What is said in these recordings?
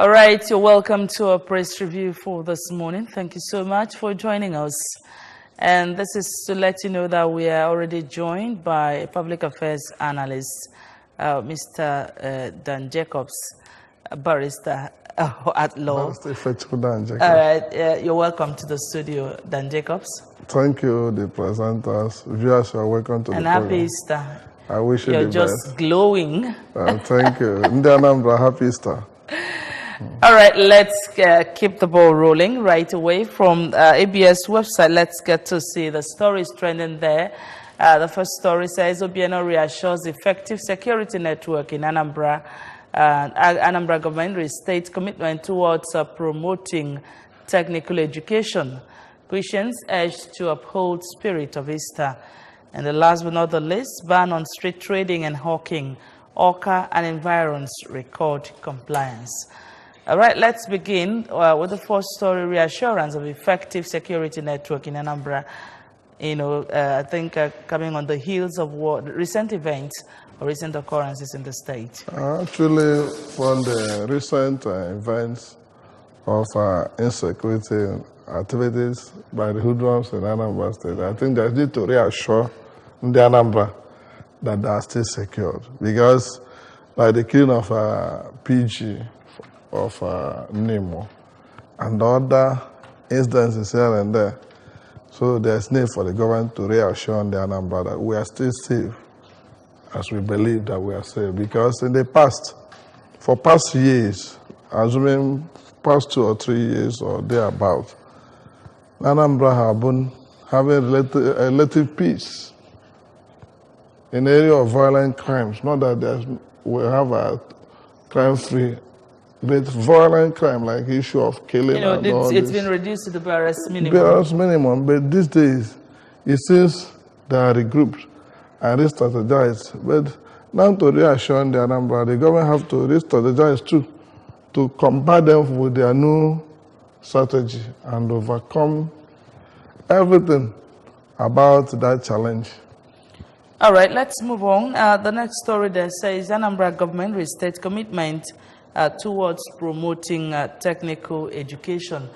All right, you're welcome to our press review for this morning. Thank you so much for joining us. And this is to let you know that we are already joined by a public affairs analyst, Mr. Dan Jacobs, a barrister at law. Dan Jacobs. All right, you're welcome to the studio, Dan Jacobs. Thank you, the presenters. Viewers, you're welcome to the program. And happy Easter. I wish you the best. You're just glowing. Thank you. In Anambra, happy Easter. All right, let's keep the ball rolling right away from ABS website. Let's get to see the stories trending there. The first story says Obiano reassures effective security network in Anambra. Anambra government restates commitment towards promoting technical education. Christians urged to uphold spirit of Easter. And the last but not the least, ban on street trading and hawking. Orca and environs record compliance. All right, let's begin with the first story, reassurance of effective security network in Anambra. You know, I think coming on the heels of recent events or recent occurrences in the state. Actually, from the recent events of insecurity activities by the hoodlums in Anambra State, I think there's need to reassure the Anambra that they are still secured. Because by the killing of PG, of Nemo, and other instances here and there, so there's need for the government to reassure the Anambra that we are still safe, as we believe that we are safe. Because in the past, for past years, assuming past 2 or 3 years or thereabout, Anambra have been having relative peace in the area of violent crimes. Not that we have a crime-free, but violent crime, like issue of killing. You know, it's been reduced to the barest minimum. Barest minimum, but these days, it seems they are regrouped and re-strategized. But now to reassure the Anambra, the government have to re-strategize too, to combat them with their new strategy and overcome everything about that challenge. All right, let's move on. The next story there says Anambra government restates commitment towards promoting technical education.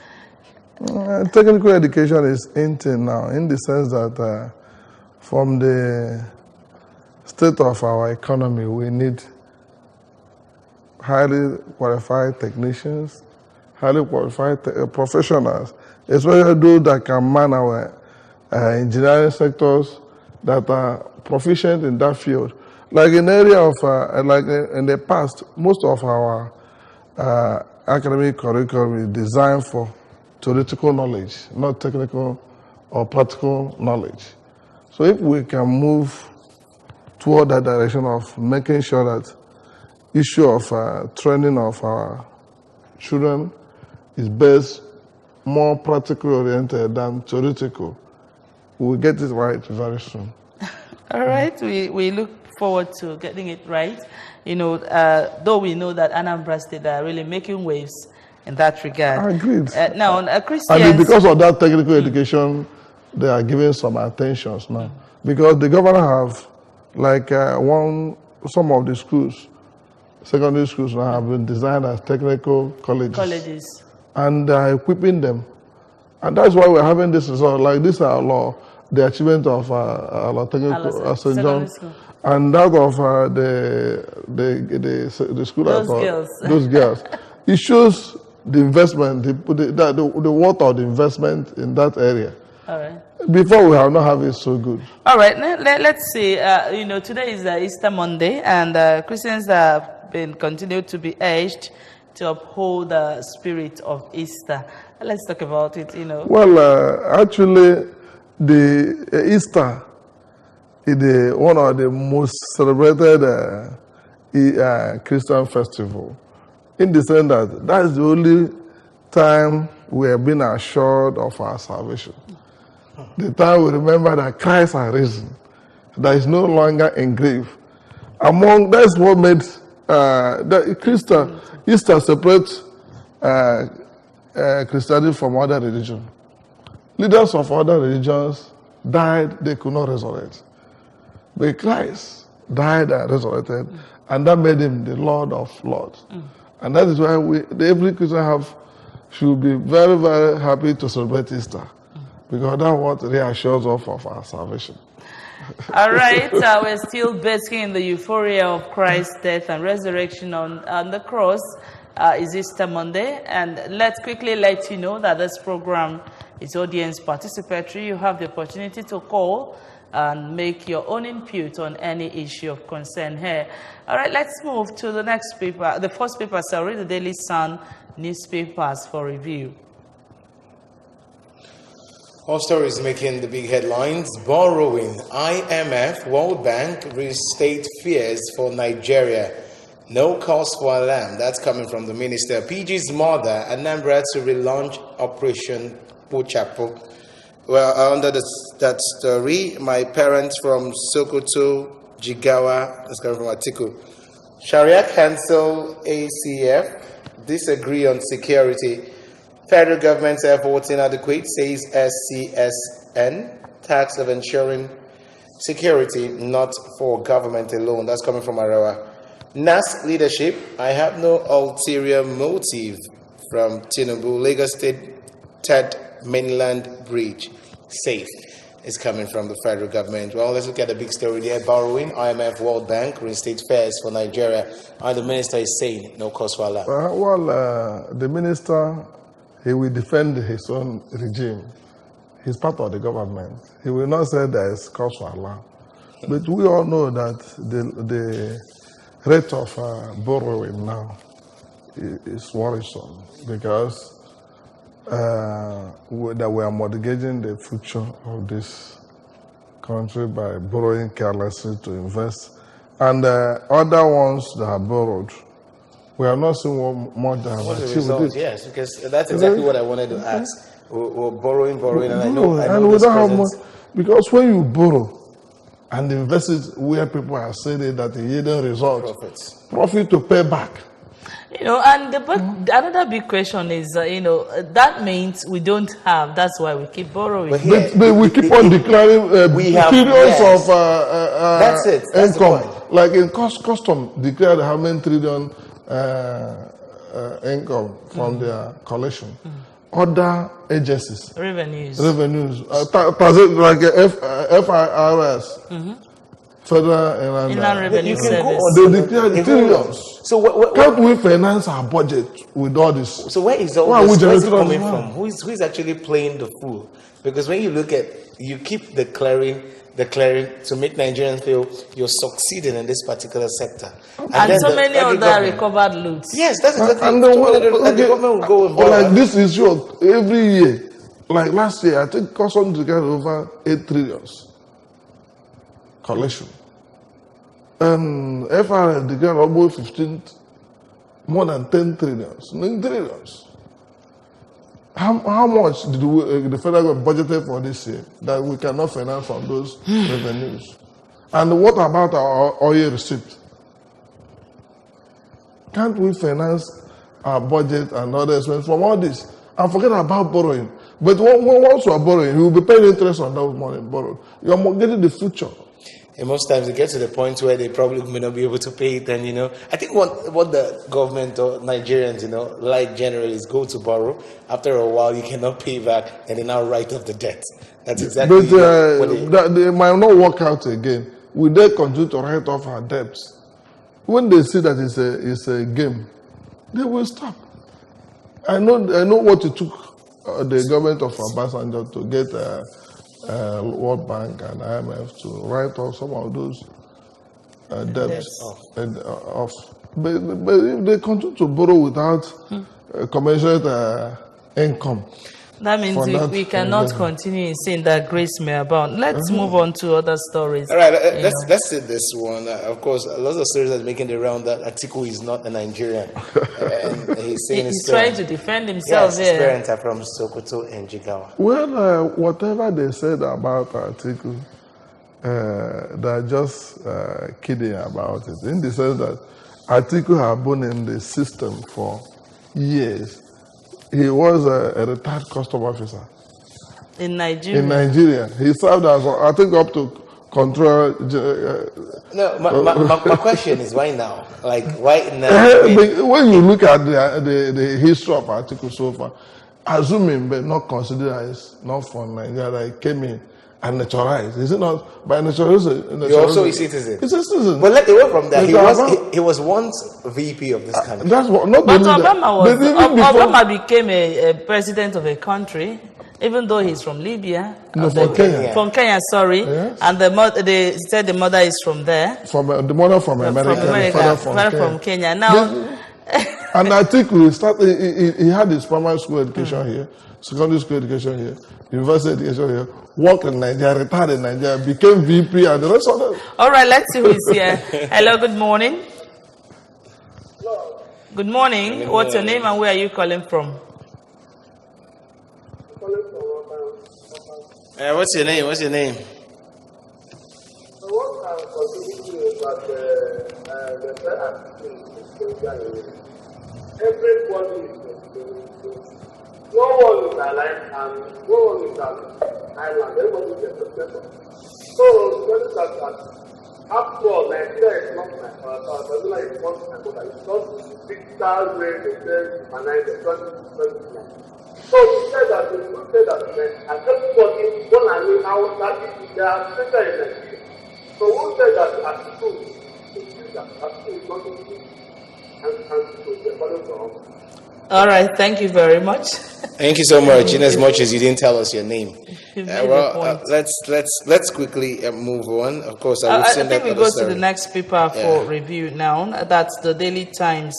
Technical education is in now, in the sense that from the state of our economy, we need highly qualified technicians, highly qualified professionals, especially those that can man our engineering sectors that are proficient in that field. Like in the area of, like in the past, most of our academic curriculum is designed for theoretical knowledge, not technical or practical knowledge. So if we can move toward that direction of making sure that issue of training of our children is based more practically oriented than theoretical, we will get it right very soon. All right, we look forward to getting it right. You know, though we know that Anambra State are really making waves in that regard. I agree. Now, Christians... And because of that technical education, they are giving some attentions now. Because the governor have, like some of the schools, secondary schools now have been designed as technical colleges. And they are equipping them. And that's why we're having this result. Like this our law, the achievement of our technical St. John, and that of the school. Those girls. It shows the investment, the worth of the investment in that area. All right. Before we have not have it so good. All right. Let's see. You know, today is Easter Monday, and Christians have been continued to be urged to uphold the spirit of Easter. Let's talk about it. You know. Well, actually, the Easter is one of the most celebrated Christian festival, in the sense that that's the only time we have been assured of our salvation. The time we remember that Christ has risen, that is no longer in grave. That's what made the Easter separates Christianity from other religions. Leaders of other religions died, they could not resurrect. But Christ died and resurrected, and that made him the Lord of Lords. And that is why every Christian should be very, very happy to celebrate Easter. Because that's what reassures us of our salvation. All right, we're still basking in the euphoria of Christ's death and resurrection on the cross. Is Easter Monday, and let's quickly let you know that this program is audience participatory. You have the opportunity to call and make your own input on any issue of concern here. All right, let's move to the next paper. The first paper, sorry, the Daily Sun newspapers for review. All stories making the big headlines. Borrowing. IMF, World Bank restate fears for Nigeria. No cause for alarm. That's coming from the minister. PG's mother, Anambra, to relaunch Operation Pochapo. Well, under that story, my parents from Sokoto, Jigawa, that's coming from Atiku. Sharia Council, ACF, disagree on security. Federal government's efforts inadequate, says SCSN. Task of ensuring security, not for government alone. That's coming from Arawa. NAS leadership, I have no ulterior motive, from Tinubu. Lagos State third mainland bridge safe is coming from the federal government. Well, let's look at the big story there. Borrowing. IMF, World Bank reinstate fares for Nigeria. And the minister is saying no cause for alarm. The minister, he will defend his own regime. He's part of the government. He will not say there is cause for alarm. But we all know that the rate of borrowing now is worrisome, because that we are mortgaging the future of this country by borrowing carelessly to invest. And other ones that are borrowed, we are not seeing what more than what's the result? Yes, because that's exactly what I wanted to ask. We're borrowing, and I know we don't have more, because when you borrow and invest it where people are saying that the yielding result, profit to pay back. And another big question is, that means we don't have. That's why we keep borrowing. But we keep on declaring trillions of that's it. That's income. Like in custom, declared how many trillion income from their collection. Other agencies, revenues, like FIRS, Federal Inland Revenue Service. They declare trillions. So can't we finance our budget with all this? So where is all this? Where is it coming from? Who is actually playing the fool? Because when you look at, you keep declaring to make Nigerians feel you're succeeding in this particular sector. And so many other recovered loots. Yes, that's exactly. And the government will go and borrow. Like this issue every year. Like last year, I think customs declared over 8 trillions collection. And FRS declared almost 15, more than 10 trillions. 9 trillions. How much did the federal government budgeted for this year that we cannot finance from those revenues? And what about our oil receipt? Can't we finance our budget and other expenses from all this? And forget about borrowing. But once you are borrowing, you will be paying interest on that money borrowed. You are getting the future. And most times it gets to the point where they probably may not be able to pay it. And, I think what the government or Nigerians, like generally is go to borrow. After a while, you cannot pay back, and they now write off the debt. That's exactly what they might not work out again. Will they continue to write off our debts? When they see that it's a game, they will stop. I know what it took the government of Obasanjo to get World Bank and IMF to write off some of those debts off. But if they continue to borrow without commensurate income, that means we cannot continue in saying that grace may abound. Let's move on to other stories. All right, let's see this one. Of course, lots of stories are making the round that Atiku is not a Nigerian. And he's saying he's trying to defend himself. Yes, his parents are from Sokoto and Jigawa. Well, whatever they said about Atiku, they're just kidding about it. In the sense that Atiku have been in the system for years. He was a retired custom officer in Nigeria. He served as, I think, up to control. No, my question is why now? Like, why now? When you look at the history of Article so far, assuming but not considered as not from Nigeria, like came in and naturalized, is it not? By naturalization, You're also a citizen. He's a citizen. But let away from that, he was once VP of this country. That's what. Not But only Obama became a president of a country, even though he's from Libya. No, from Kenya. From Kenya, sorry. Yes. And they said the mother is from there. From the mother from America, the father from Kenya. Now. And I think he had his primary school education here, secondary school education here, university education here, worked in Nigeria, retired in Nigeria, became VP, and the rest of them. All right, let's see who is here. Hello, good morning. Hello. Good morning. What's your name and where are you calling from? What's your name? What's your name? So what I'm contributing is that everybody is no one is alive and no one is an island. Everybody is a successor. So that after all, Nigeria is not my father. Nigeria is not my mother. It's not Victor way to say manage the country. So we said that and everybody don't agree how that is their center in Nigeria. So we said that as school is not all right, thank you very much. Thank you so much. In as much as you didn't tell us your name, let's quickly move on. Of course, I think we go to the next paper for review now. That's the Daily Times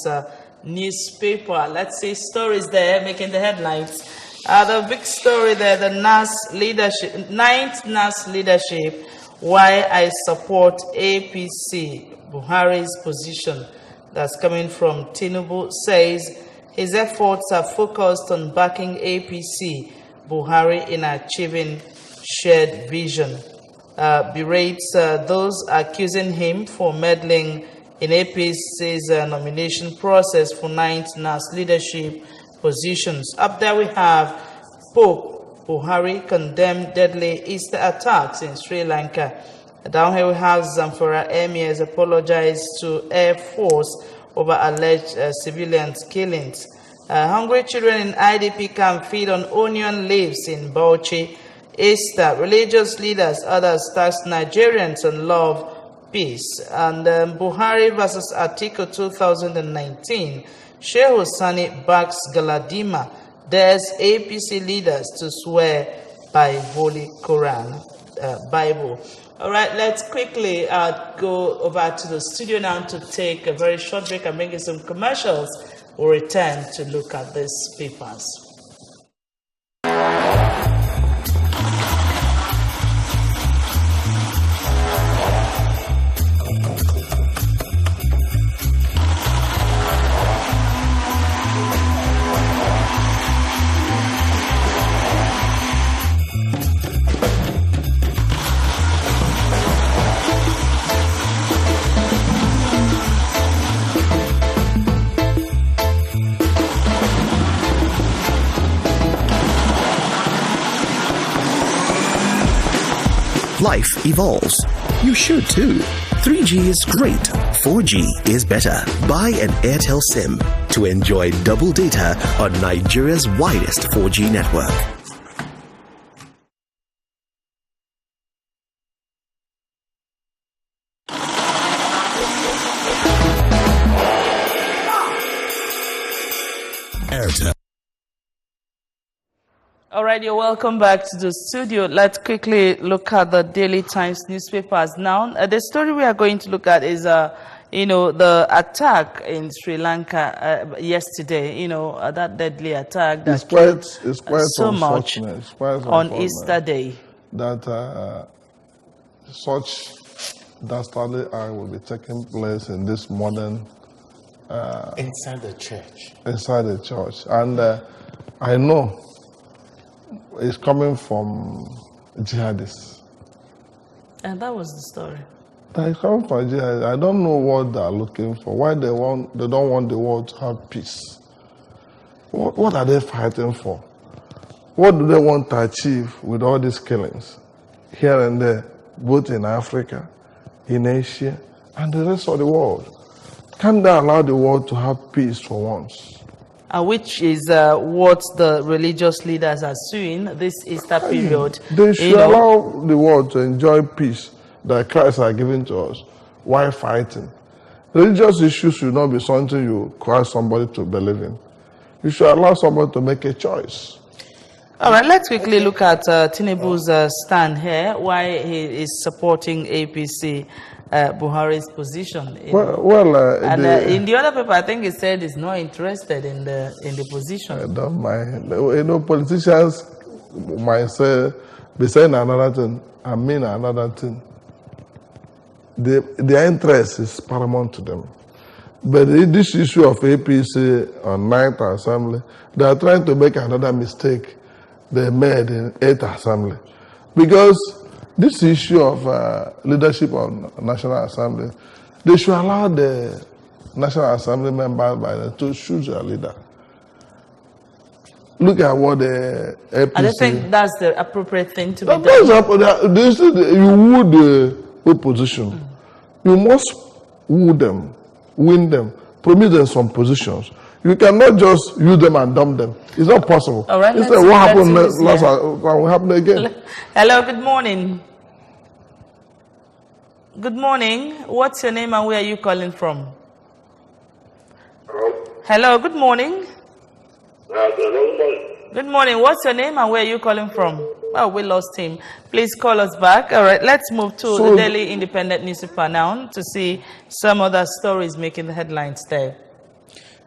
newspaper. Let's see stories there making the headlines. The big story there: the ninth NAS leadership. Why I support APC. Buhari's position. That's coming from Tinubu, says his efforts are focused on backing APC, Buhari in achieving shared vision. Berates those accusing him for meddling in APC's nomination process for 9th NAS leadership positions. Up there we have Pope Buhari condemned deadly Easter attacks in Sri Lanka. Down here we have Zamfara emirs apologized to Air Force over alleged civilians killings. Hungry children in IDP camp feed on onion leaves in Bauchi. Easter, religious leaders, others tax Nigerians on love, peace. And Buhari versus Article 2019. Sheikh Husani backs Galadima, dares APC leaders to swear by Holy Quran, Bible. All right, let's quickly go over to the studio now to take a very short break and bring in some commercials. We'll return to look at these papers. Life evolves. You should too. 3G is great. 4G is better. Buy an Airtel SIM to enjoy double data on Nigeria's widest 4G network. Airtel. All right, you're welcome back to the studio. Let's quickly look at the Daily Times newspapers now. The story we are going to look at is, the attack in Sri Lanka yesterday. That deadly attack that it's quite so much on Easter Day. That such dastardly act will be taking place in this modern inside the church. Inside the church, and I know. It's coming from jihadists. And that was the story. It's coming from jihadists. I don't know what they're looking for. Why they don't want the world to have peace. What are they fighting for? What do they want to achieve with all these killings here and there? both in Africa, in Asia, and the rest of the world. Can they allow the world to have peace for once? Which is what the religious leaders are suing this Easter period. They should allow the world to enjoy peace that Christ has given to us while fighting. Religious issues should not be something you require somebody to believe in. You should allow somebody to make a choice. All right, let's quickly look at Tinubu's stand here, why he is supporting APC Buhari's position. In the other paper, I think he said he's not interested in the position. I don't mind. You know, politicians might be saying another thing and mean another thing. Their interest is paramount to them. But this issue of APC on 9th Assembly, they are trying to make another mistake they made in 8th Assembly. Because this issue of leadership on National Assembly, they should allow the National Assembly members to choose a leader. Look at what the APC... I don't think that's the appropriate thing to be done. You woo the opposition. You must woo them, win them, promise them some positions. You cannot just use them and dump them. It's not possible. All right, what happened last time will happen again. Hello, good morning. Good morning. What's your name and where are you calling from? Hello, good morning. Good morning. What's your name and where are you calling from? Oh, we lost him. Please call us back. All right, let's move to the Daily Independent newspaper now to see some other stories making the headlines there.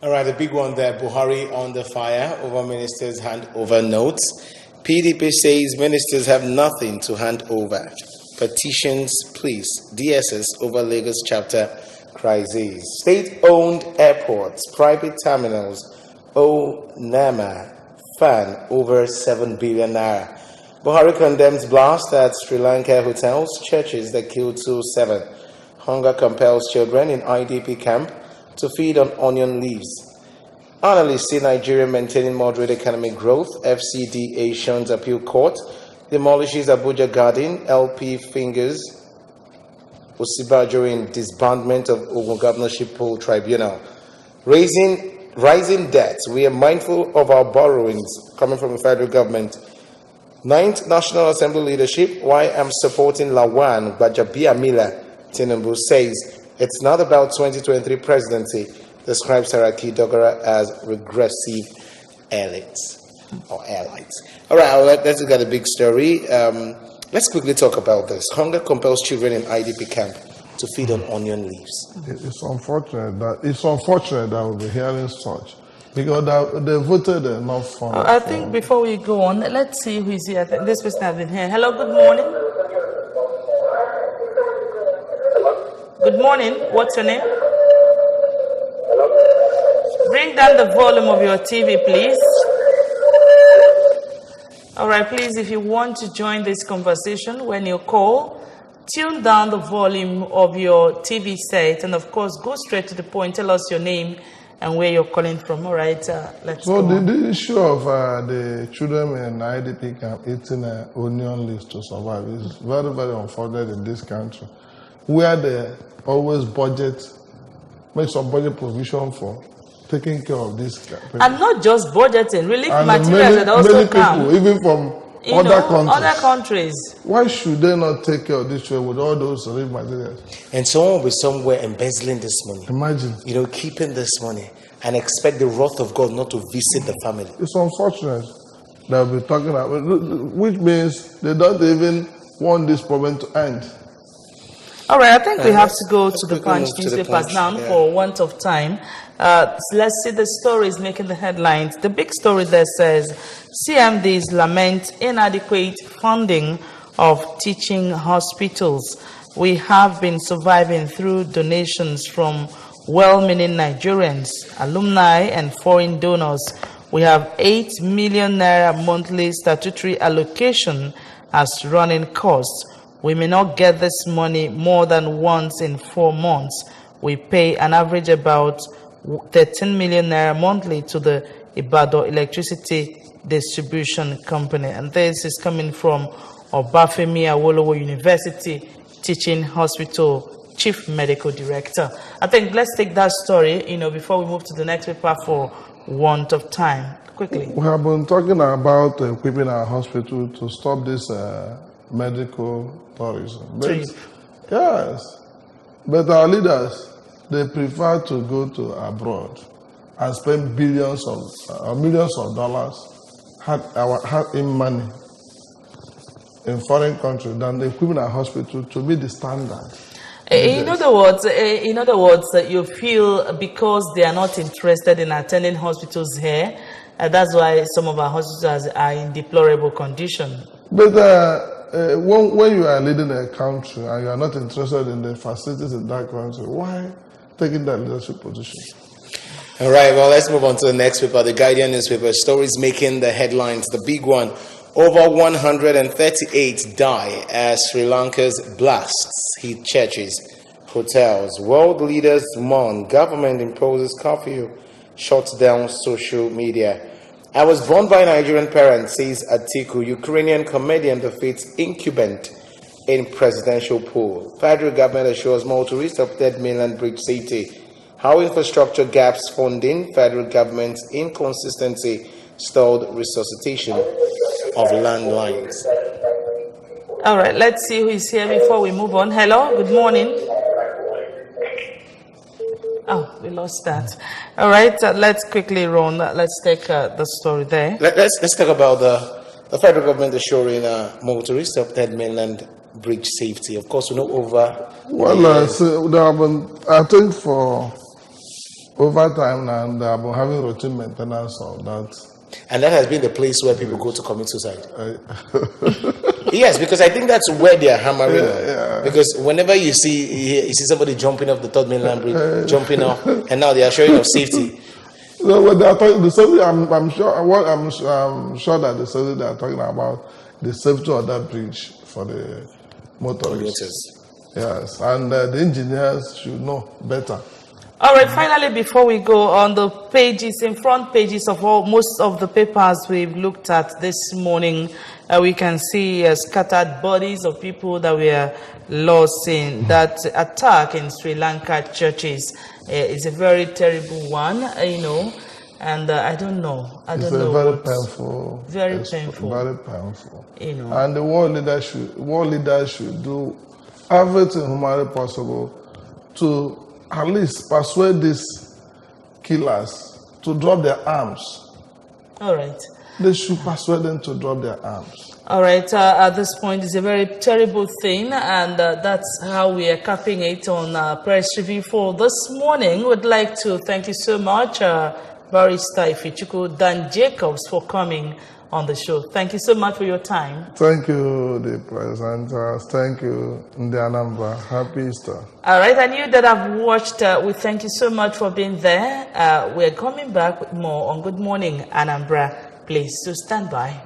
All right, the big one there, Buhari under fire over ministers' handover notes. PDP says ministers have nothing to hand over. Petitions, please. DSS over Lagos chapter crisis. State-owned airports, private terminals, Onama fan over 7 billion naira. Buhari condemns blast at Sri Lanka hotels, churches that killed 7. Hunger compels children in IDP camp to feed on onion leaves. Analysts see Nigeria maintaining moderate economic growth. FCDA shuns appeal court. Demolishes Abuja Garden. LP fingers Osibajo in disbandment of Ogun Governorship Poll Tribunal. Rising debts. We are mindful of our borrowings coming from the federal government. 9th National Assembly leadership. Why I'm supporting Lawan Gbajabiamila. Tinubu says it's not about 2023 presidency. Describes Saraki Dogara as regressive elites or allies. All right, let's look at the big story. Let's quickly talk about this. Hunger compels children in IDP camp to feed on onion leaves. It's unfortunate that we'll be hearing such because they voted enough for. I think before we go on, let's see who is here. This person has been here. Hello, good morning. Good morning. What's your name? Bring down the volume of your TV, please. All right, please, if you want to join this conversation, when you call, tune down the volume of your TV set, and of course, go straight to the point. Tell us your name and where you're calling from. All right, let's go. So the issue of the children in IDP camp eating onion leaves to survive is very, very unfortunate in this country, where they always make some budget provision for taking care of this people. And not just budgeting, relief materials that also come. People, even from other countries. Why should they not take care of this children with all those relief materials? And someone will be somewhere embezzling this money. Imagine. Keeping this money and expect the wrath of God not to visit the family. It's unfortunate that we're talking about, which means they don't even want this problem to end. All right, I think we have to go to the Punch newspapers now for want of time. Let's see the stories making the headlines. The big story there says, CMDs lament inadequate funding of teaching hospitals. We have been surviving through donations from well-meaning Nigerians, alumni and foreign donors. We have 8 million naira monthly statutory allocation as running costs. We may not get this money more than once in 4 months. We pay an average about 13 million naira monthly to the Ibadan Electricity Distribution Company. And this is coming from Obafemi Awolowo University Teaching Hospital Chief Medical Director. I think let's take that story, before we move to the next paper for want of time. Quickly. We have been talking about equipping our hospital to stop this medical tourism. Yes, but our leaders, they prefer to go to abroad and spend billions of millions of dollars in money in foreign countries than equipping our hospital to meet the standard. In other words, you feel because they are not interested in attending hospitals here, that's why some of our hospitals are in deplorable condition. But when you are leading a country and you are not interested in the facilities in that country, why taking that leadership position? All right, well, let's move on to the next paper, the Guardian newspaper. Stories making the headlines. The big one, over 138 die as Sri Lanka's blasts hit churches, hotels. World leaders mourn. Government imposes curfew, shuts down social media. I was born by Nigerian parents, says Atiku. Ukrainian comedian defeats incumbent in presidential poll. Federal government assures more to restart third mainland bridge safety. How infrastructure gaps funding, federal government's inconsistency stalled resuscitation of landlines. All right, let's see who is here before we move on. Hello, good morning. Oh, we lost that. All right, let's quickly run. Let's take the story there. Let's talk about the federal government assuring motorists of third mainland bridge safety. Of course, we know over. Well, so they have been, I think for over time now, they have been having routine maintenance of that. And that has been the place where people go to commit suicide. Yes, because I think that's where they are hammering. Yeah. Because whenever you see somebody jumping off the third mainland bridge, jumping off, and now they are showing of safety. So when they are talking, the safety, I'm sure that the safety they are talking about the safety of that bridge for the motorists. Yes, and the engineers should know better. All right, finally, before we go on the pages, in front pages of most of the papers we've looked at this morning, we can see scattered bodies of people that were lost in that attack in Sri Lanka churches. It's a very terrible one, and I don't know. It's very painful. Very painful. Very painful. And the world leaders should do everything humanly possible to at least persuade these killers to drop their arms. All right. They should persuade them to drop their arms. All right. At this point, it's a very terrible thing, and that's how we are capping it on Press Review for this morning. We'd like to thank you so much, Barrister Ifichukwu Dan Jacobs, for coming on the show. Thank you so much for your time. Thank you, the presenters. Thank you, the Anambra. Happy Easter. All right, and you that have watched, we thank you so much for being there. We're coming back with more on Good Morning Anambra. Please, so stand by.